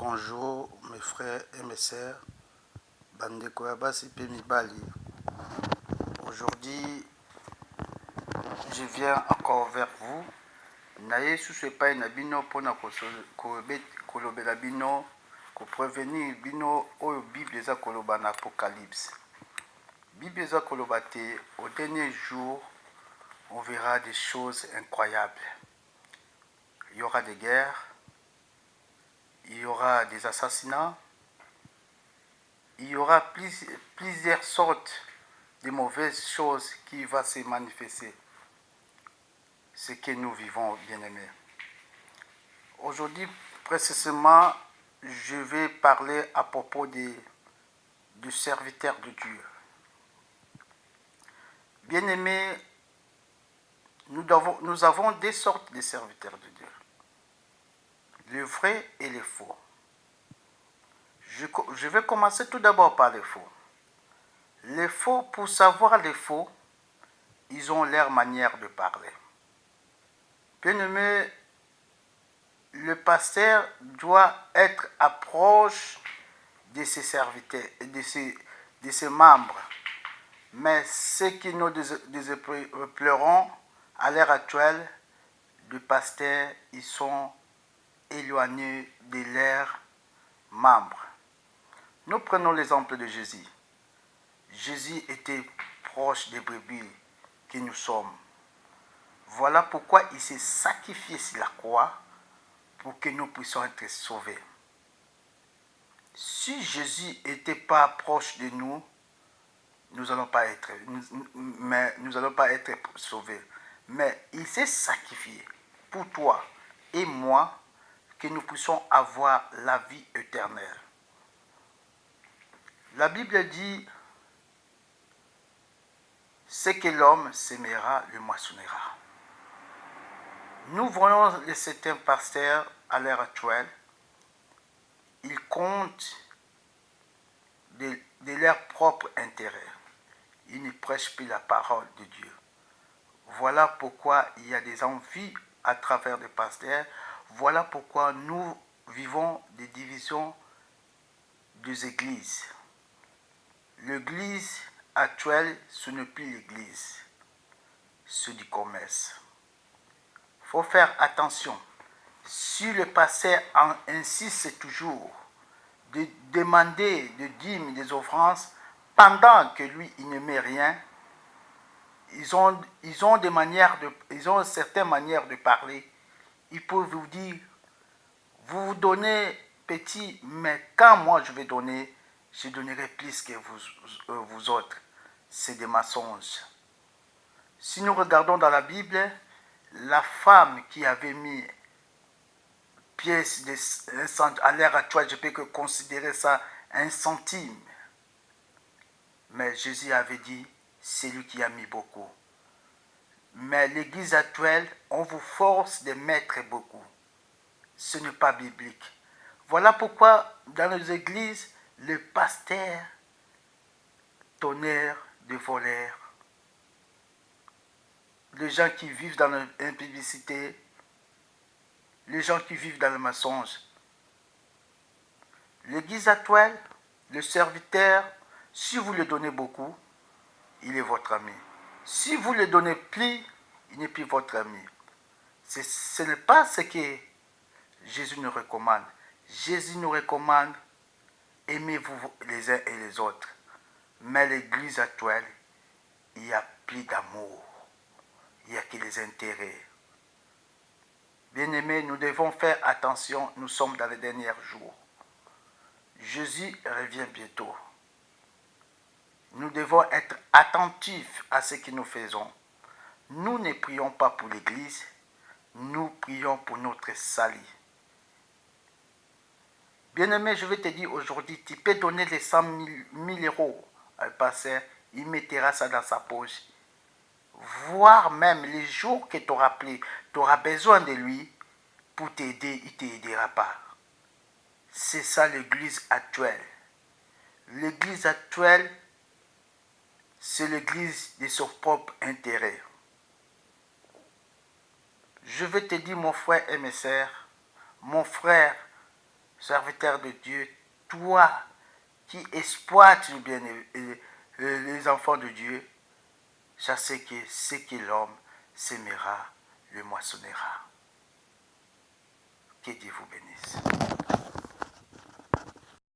Bonjour mes frères et mes sœurs, bandeko ya basi pe mibali. Aujourd'hui, je viens encore vers vous. Naye susu epai na bino mpona kolobela bino, koprevenir bino oyo Bible eza koloba na Apocalypse. Bible eza koloba te, au dernier jour, on verra des choses incroyables. Il y aura des guerres, il y aura des assassinats, il y aura plusieurs sortes de mauvaises choses qui vont se manifester. Ce que nous vivons, bien-aimés. Aujourd'hui, précisément, je vais parler à propos du serviteur de Dieu. Bien-aimés, nous avons deux sortes de serviteurs de Dieu. Le vrai et le faux. Je vais commencer tout d'abord par les faux. Les faux, pour savoir les faux, ils ont leur manière de parler. Bien-aimé, le pasteur doit être approche de ses serviteurs, de ses membres. Mais ce qui nous déplorons à l'heure actuelle, les pasteurs, ils sont éloignés de leurs membres. Nous prenons l'exemple de Jésus. Jésus était proche des brebis que nous sommes. Voilà pourquoi il s'est sacrifié sur la croix pour que nous puissions être sauvés. Si Jésus n'était pas proche de nous, nous n'allons pas être sauvés. Mais il s'est sacrifié pour toi et moi, que nous puissions avoir la vie éternelle. La Bible dit, ce que l'homme sèmera, le moissonnera. Nous voyons certains pasteurs à l'heure actuelle, ils comptent de leur propre intérêt. Ils ne prêchent plus la parole de Dieu. Voilà pourquoi il y a des envies à travers des pasteurs. Voilà pourquoi nous vivons des divisions des églises. L'église actuelle, ce n'est plus l'église, c'est du commerce. Il faut faire attention. Si le pasteur insiste toujours de demander des dîmes, des offrances, pendant que lui, il ne met rien, ils ont certaines manières de parler. Ils peuvent vous dire, vous donnez petit, mais quand moi je vais donner, je donnerai plus que vous autres. C'est des mensonges. Si nous regardons dans la Bible, la femme qui avait mis pièce de 1 centime, à l'heure actuelle, je peux considérer ça 1 centime. Mais Jésus avait dit, c'est lui qui a mis beaucoup. Mais l'église actuelle, on vous force de mettre beaucoup. Ce n'est pas biblique. Voilà pourquoi dans les églises, le pasteur tolère des voleurs, les gens qui vivent dans l'impudicité, les gens qui vivent dans le mensonge. L'église actuelle, le serviteur, si vous le donnez beaucoup, il est votre ami. Si vous le donnez plus, il n'est plus votre ami. Ce n'est pas ce que Jésus nous recommande. Jésus nous recommande, aimez-vous les uns et les autres. Mais l'église actuelle, il n'y a plus d'amour. Il n'y a que les intérêts. Bien-aimés, nous devons faire attention, nous sommes dans les derniers jours. Jésus revient bientôt. Nous devons être attentifs à ce que nous faisons. Nous ne prions pas pour l'Église, nous prions pour notre salut. Bien-aimé, je vais te dire aujourd'hui, tu peux donner les 100 000 euros à un pasteur, il mettra ça dans sa poche. Voire même les jours que tu auras besoin de lui pour t'aider, il ne t'aidera pas. C'est ça l'église actuelle. L'église actuelle, c'est l'église de son propre intérêt. Je vais te dire, mon frère et mes sœurs, mon frère, serviteur de Dieu, toi qui exploites le bien les enfants de Dieu, sachez que ce que l'homme s'aimera, le moissonnera. Que Dieu vous bénisse.